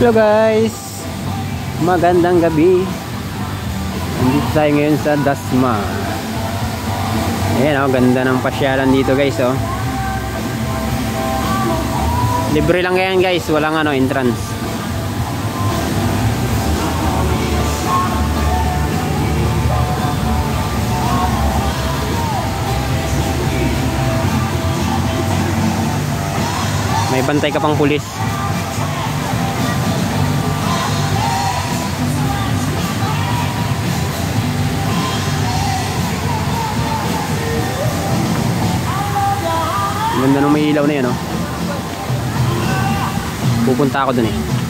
Hello guys, magandang gabi. Nandito tayo ngayon sa Dasma. Ayan, ganda ng pasyalan dito guys, oh. Libre lang yan guys, walang entrance. May bantay ka pang pulis. Ganda nung may ilaw na yan, oh. Pupunta ako dun eh.